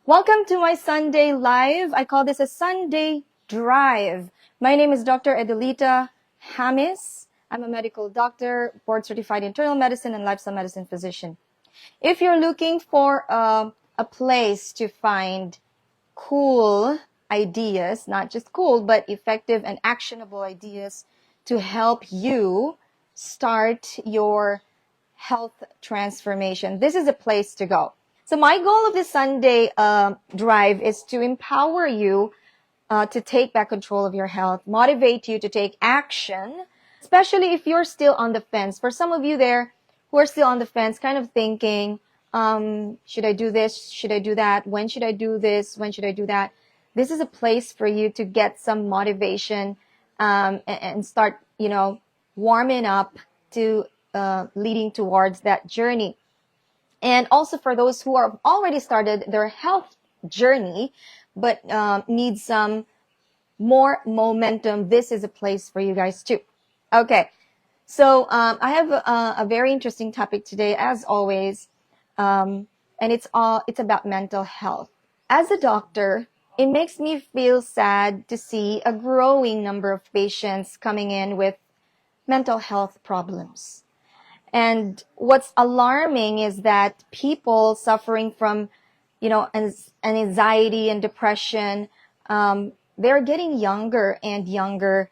Welcome to my Sunday Live. I call this a Sunday Drive. My name is Dr. Edelita Hamis. I'm a medical doctor, board certified internal medicine and lifestyle medicine physician. If you're looking for a place to find cool ideas, not just cool, but effective and actionable ideas to help you start your health transformation, this is a place to go. So my goal of this Sunday drive is to empower you to take back control of your health, motivate you to take action, especially if you're still on the fence. For some of you there who are still on the fence, kind of thinking, should I do this? Should I do that? When should I do this? When should I do that? This is a place for you to get some motivation and start, warming up to leading towards that journey. And also for those who are already started their health journey, but need some more momentum, this is a place for you guys too. Okay, so I have a very interesting topic today, as always, and it's about mental health. As a doctor, it makes me feel sad to see a growing number of patients coming in with mental health problems. And what's alarming is that people suffering from, anxiety and depression, they're getting younger and younger.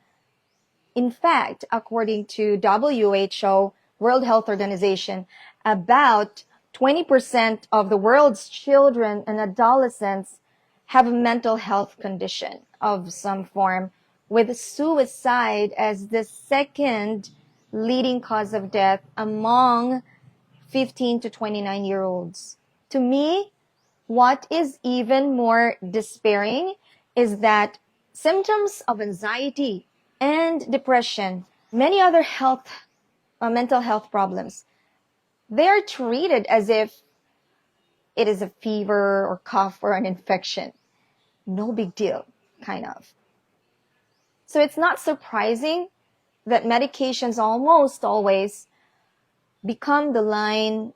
In fact, according to WHO, World Health Organization, about 20% of the world's children and adolescents have a mental health condition of some form, with suicide as the second leading cause of death among 15 to 29-year-olds. To me, what is even more despairing is that symptoms of anxiety and depression, many other mental health problems, they're treated as if it is a fever or cough or an infection. No big deal, kind of. So it's not surprising that medications almost always become the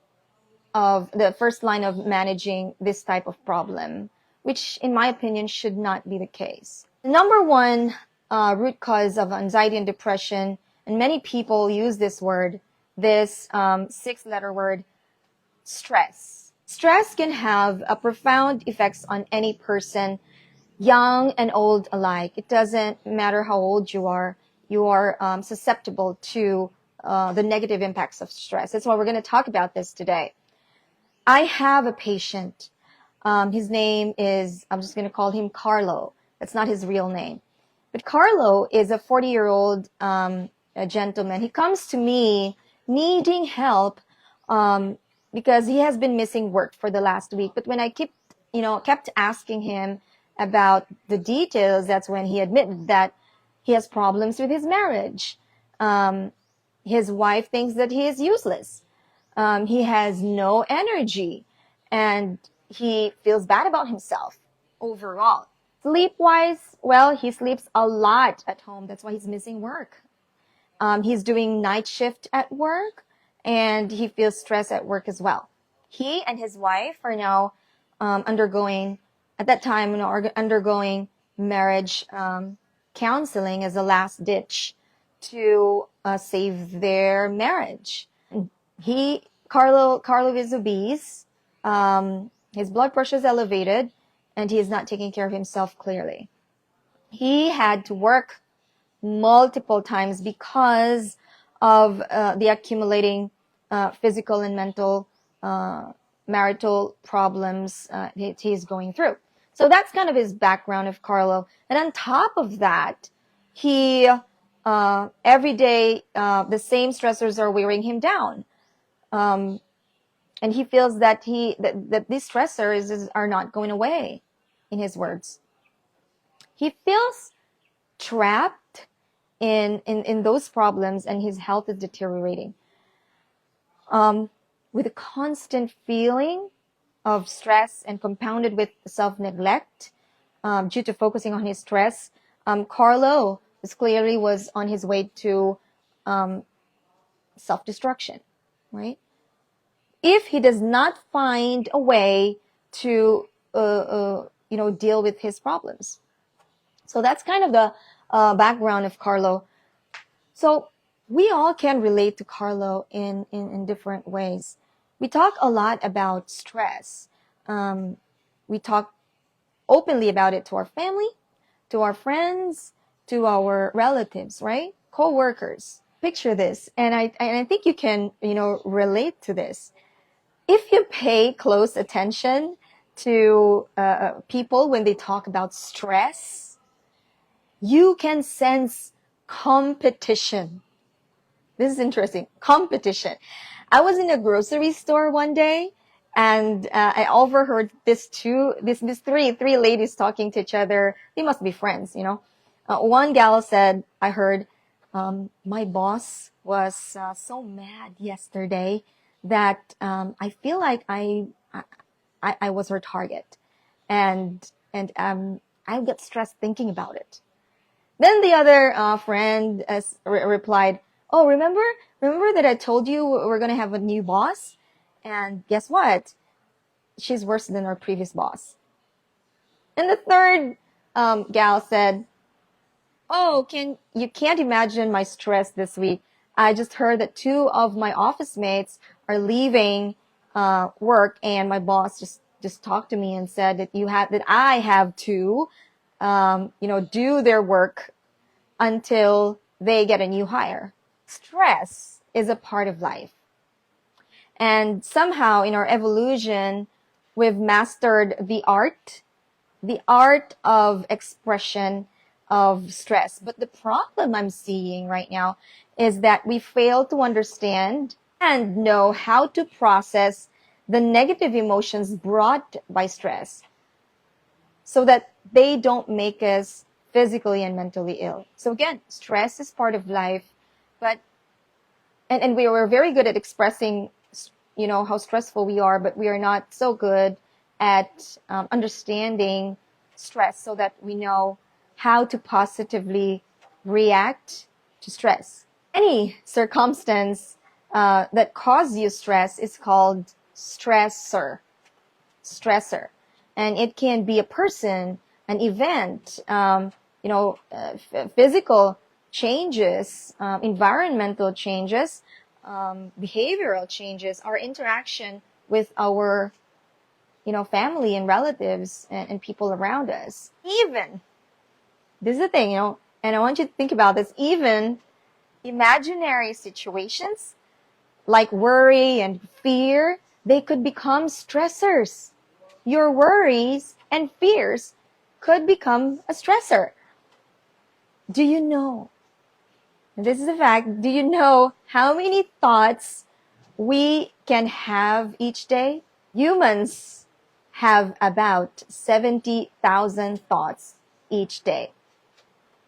first line of managing this type of problem, which in my opinion should not be the case. The number one root cause of anxiety and depression, and many people use this word, this 6-letter word, stress. Stress can have a profound effects on any person, young and old alike. It doesn't matter how old you are susceptible to the negative impacts of stress. That's why we're going to talk about this today. I have a patient. His name is, I'm just going to call him Carlo. That's not his real name. But Carlo is a 40-year-old gentleman. He comes to me needing help because he has been missing work for the last week. But when I kept asking him about the details, that's when he admitted that he has problems with his marriage. His wife thinks that he is useless. He has no energy, and he feels bad about himself overall. Sleep-wise, well, he sleeps a lot at home. That's why he's missing work. He's doing night shift at work, and he feels stressed at work as well. He and his wife are now undergoing marriage counseling as a last ditch to save their marriage. Carlo is obese. His blood pressure is elevated, and he is not taking care of himself clearly. He had to work multiple times because of the accumulating physical and mental marital problems he's going through. So that's kind of his background of Carlo. And on top of that, he every day the same stressors are wearing him down, and he feels that these stressors are not going away. In his words, he feels trapped in those problems, and his health is deteriorating. With a constant feeling of stress and compounded with self-neglect due to focusing on his stress, Carlo was on his way to self-destruction, right? If he does not find a way to deal with his problems. So that's kind of the background of Carlo. So we all can relate to Carlo in different ways. We talk a lot about stress. We talk openly about it to our family, to our friends, to our relatives, right? Co-workers. Picture this, and I think you can, relate to this. If you pay close attention to people when they talk about stress, you can sense competition. This is interesting. Competition. I was in a grocery store one day, and I overheard these three ladies talking to each other. They must be friends, one gal said, I heard, my boss was so mad yesterday that I feel like I was her target, and I get stressed thinking about it. Then the other friend replied, "Oh, remember that I told you we're gonna have a new boss, and guess what? She's worse than our previous boss." And the third gal said, "Oh, you can't imagine my stress this week. I just heard that two of my office mates are leaving work, and my boss just talked to me and said that I have to, do their work until they get a new hire." Stress is a part of life. And somehow in our evolution, we've mastered the art of expression of stress. But the problem I'm seeing right now is that we fail to understand and know how to process the negative emotions brought by stress so that they don't make us physically and mentally ill. So again, stress is part of life, but and we were very good at expressing, how stressful we are, but we are not so good at understanding stress so that we know how to positively react to stress. Any circumstance that causes you stress is called stressor. And it can be a person, an event, physical changes, environmental changes, behavioral changes, our interaction with our, family and relatives and people around us. Even, this is the thing, and I want you to think about this, even imaginary situations like worry and fear, they could become stressors. Your worries and fears could become a stressor. Do you know? This is a fact. Do you know how many thoughts we can have each day? Humans have about 70,000 thoughts each day.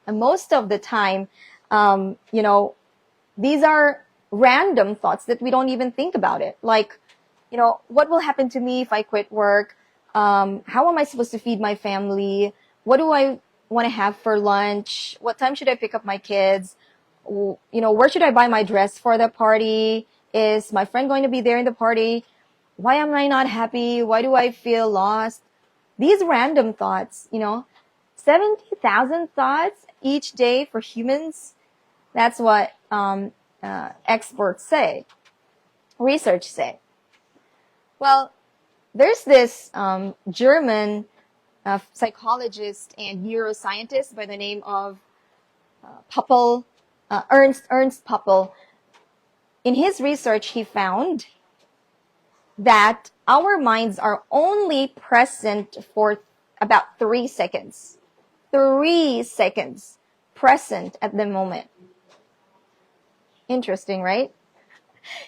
And most of the time, these are random thoughts that we don't even think about it. Like, what will happen to me if I quit work? How am I supposed to feed my family? What do I want to have for lunch? What time should I pick up my kids? Where should I buy my dress for the party? Is my friend going to be there in the party? Why am I not happy? Why do I feel lost? These random thoughts, 70,000 thoughts each day for humans. That's what experts say, research say. Well, there's this German psychologist and neuroscientist by the name of Poppel, Ernst Poppel. In his research, he found that our minds are only present for about 3 seconds. 3 seconds present at the moment. Interesting, right?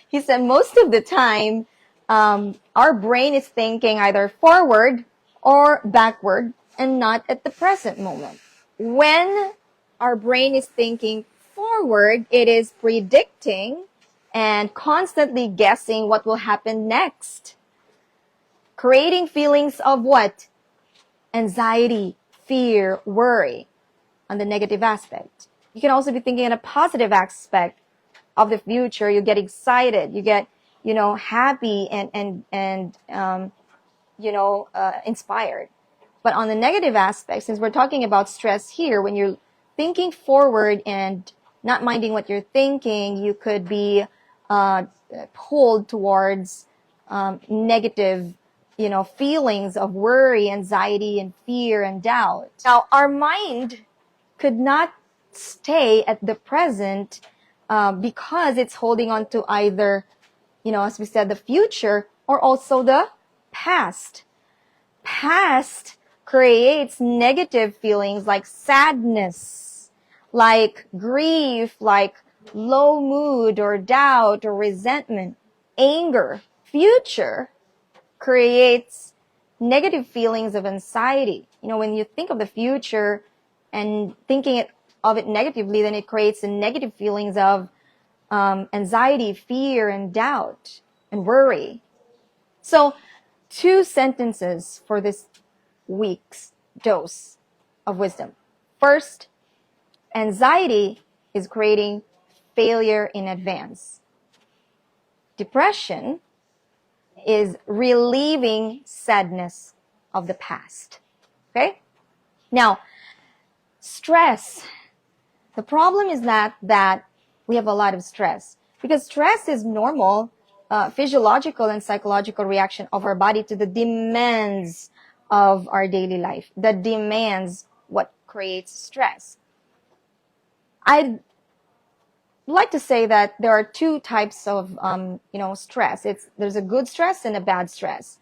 He said most of the time, our brain is thinking either forward or backward and not at the present moment. When our brain is thinking forward, it is predicting and constantly guessing what will happen next. Creating feelings of what? Anxiety, fear, worry on the negative aspect. You can also be thinking in a positive aspect of the future. You get excited, you get, happy and inspired. But on the negative aspect, since we're talking about stress here, when you're thinking forward and not minding what you're thinking, you could be pulled towards negative, feelings of worry, anxiety, and fear and doubt. Now, our mind could not stay at the present because it's holding on to either, as we said, the future or also the past. Past creates negative feelings like sadness, like grief, like low mood or doubt or resentment, anger. Future creates negative feelings of anxiety. When you think of the future and thinking of it negatively, then it creates the negative feelings of anxiety, fear, and doubt, and worry. So, 2 sentences for this week's dose of wisdom. First, anxiety is creating failure in advance. Depression is relieving sadness of the past. Okay? Now, stress. The problem is not that we have a lot of stress, because stress is normal, physiological and psychological reaction of our body to the demands of our daily life. That demands what creates stress. I'd like to say that there are 2 types of stress. There's a good stress and a bad stress.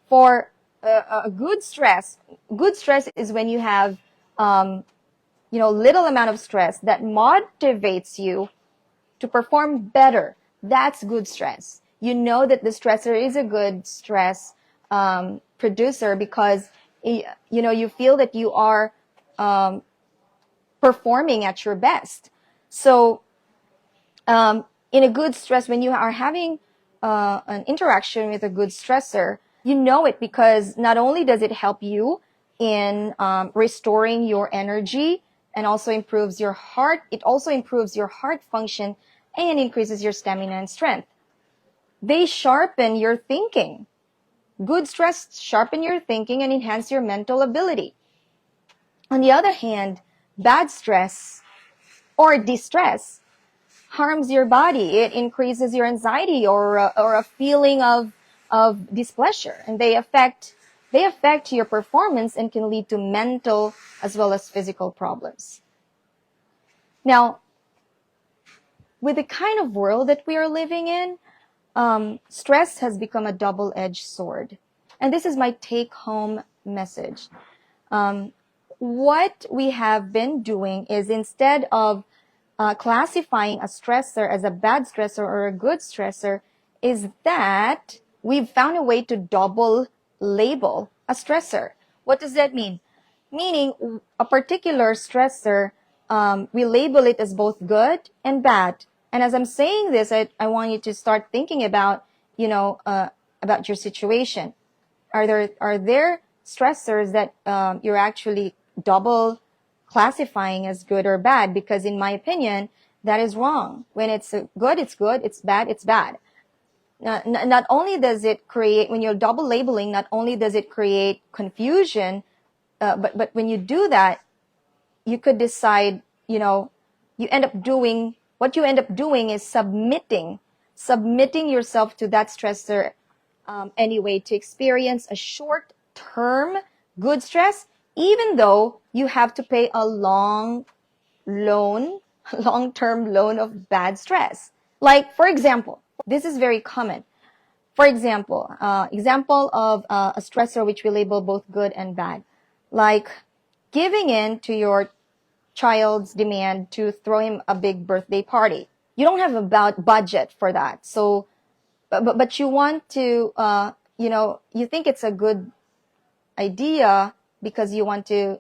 For a good stress is when you have little amount of stress that motivates you to perform better. That's good stress. You know that the stressor is a good stress producer because you feel that you are performing at your best. So in a good stress, when you are having an interaction with a good stressor, you know it because not only does it help you in restoring your energy and also improves your heart, it also improves your heart function and increases your stamina and strength. They sharpen your thinking. Good stress sharpen your thinking and enhance your mental ability. On the other hand, bad stress or distress harms your body. It increases your anxiety or a feeling of displeasure, and they affect your performance and can lead to mental as well as physical problems. Now, with the kind of world that we are living in, stress has become a double-edged sword. And this is my take-home message. What we have been doing is, instead of classifying a stressor as a bad stressor or a good stressor, is that we've found a way to double label a stressor. What does that mean? Meaning a particular stressor, we label it as both good and bad. And as I'm saying this, I want you to start thinking about, about your situation. Are there stressors that you're actually double classifying as good or bad? Because in my opinion, that is wrong. When it's good, it's good. It's bad, it's bad. Not only does it create, when you're double labeling, not only does it create confusion, but when you do that, you could decide, what you end up doing is submitting yourself to that stressor anyway, to experience a short-term good stress, even though you have to pay a long-term loan of bad stress. Like, for example, this is very common. For example, example of a stressor which we label both good and bad, like giving in to your child's demand to throw him a big birthday party. You don't have a budget for that. So, but you want to, you think it's a good idea because you want to,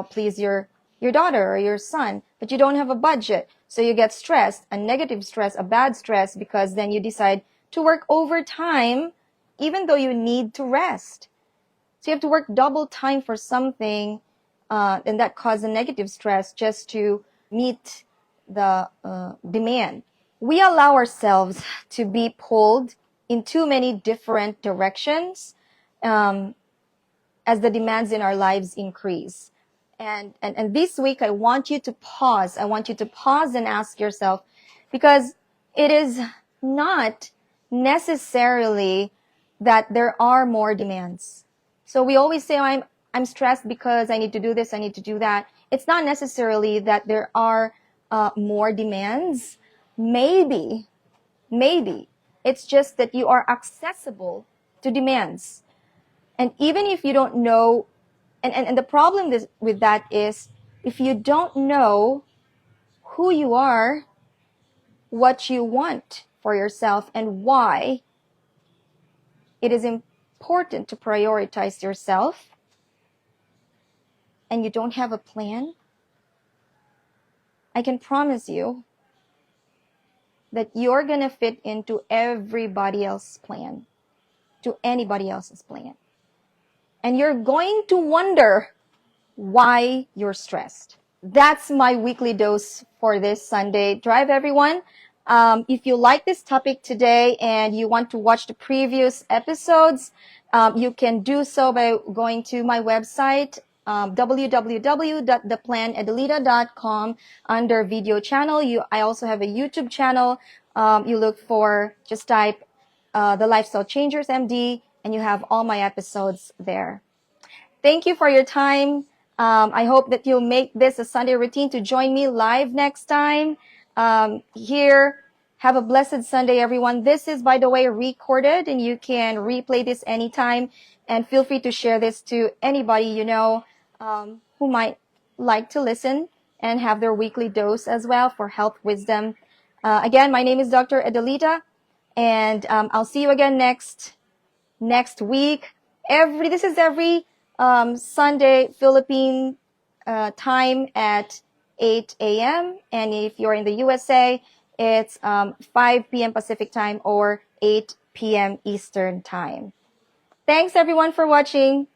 please your daughter or your son, but you don't have a budget. So you get stressed, a negative stress, a bad stress, because then you decide to work overtime even though you need to rest. So you have to work double time for something, and that causes a negative stress just to meet the demand. We allow ourselves to be pulled in too many different directions, as the demands in our lives increase. And this week, I want you to pause. I want you to pause and ask yourself, because it is not necessarily that there are more demands. So we always say, oh, I'm stressed because I need to do this, I need to do that. It's not necessarily that there are more demands. Maybe it's just that you are accessible to demands. And even if you don't know, and the problem with that is, if you don't know who you are, what you want for yourself, and why, it is important to prioritize yourself, and you don't have a plan, I can promise you that you're going to fit into everybody else's plan, to anybody else's plan. And you're going to wonder why you're stressed. That's my weekly dose for this Sunday Drive, everyone. If you like this topic today and you want to watch the previous episodes, you can do so by going to my website, www.theplanedilita.com, under video channel. I also have a YouTube channel. You look for, just type The Lifestyle Changers MD, and you have all my episodes there. Thank you for your time. I hope that you'll make this a Sunday routine to join me live next time here. Have a blessed Sunday, everyone. This is, by the way, recorded, and you can replay this anytime. And feel free to share this to anybody you know who might like to listen and have their weekly dose as well for health wisdom. Again, my name is Dr. Adelita, and I'll see you again next week. This is every Sunday Philippine time at 8 a.m. And if you're in the USA, it's 5 p.m. Pacific time or 8 p.m. Eastern time. Thanks everyone for watching.